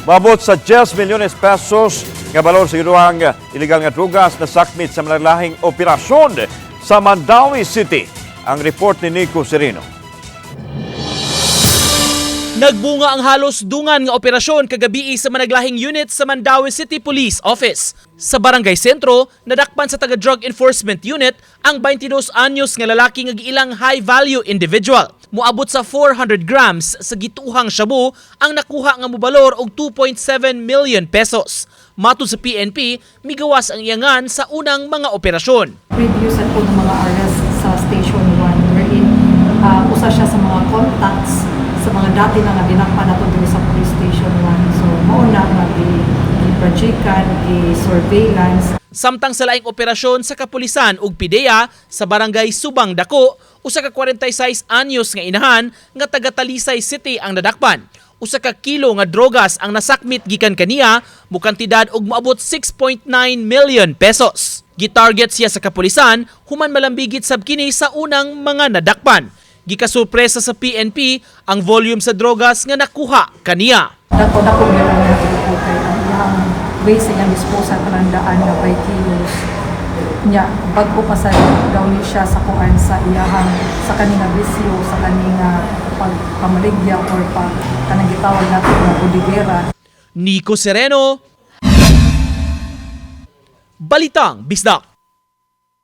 Mabot sa 10 milyones pesos nga balor sa giduhang illegal nga drugas na sakmit sa malahing operasyon sa Mandaue City. Ang report ni Nico Sereno. Nagbunga ang halos dungan nga operasyon kagabi sa managlahing unit sa Mandaue City Police Office. Sa Barangay Sentro, nadakpan sa taga-Drug Enforcement Unit ang 22 anyos nga lalaki nga giilang high-value individual. Muabot sa 400 grams sa gituhang shabu ang nakuha nga mobalor og 2.7 million pesos. Matud sa PNP, migawas ang iyangan sa unang mga operasyon. Previous po ng mga arrests sa Station 1 wherein usa siya sa mga contacts sa mga dati na nga dinakpan nato dito sa Police Station 1. So mauna nga i-projectan, i-surveillance. Samtang sa laing operasyon sa kapulisan ug PIDEA sa Barangay Subang Dako, usa ka 46 anyos nga inahan nga taga Talisay City ang nadakpan. Usa ka kilo nga drogas ang nasakmit gikan kaniya, mukantidad og moabot 6.9 million pesos. Gitarget siya sa kapulisan human malambigit sab kini sa unang mga nadakpan. Gikasurpresa sa PNP ang volume sa drogas nga nakuha kaniya. Dako gyud ang nakuha kay ang iyang way sa iyang disposal panandaan na 5 kilos. Nya bago pa sa daw ni siya sa kuan sa iyahang sa kaninga bisyo, sa kaninga pagpamaligya or kanang gitawag natin na bodigera. Nico Sereno, Balitang Bisdak.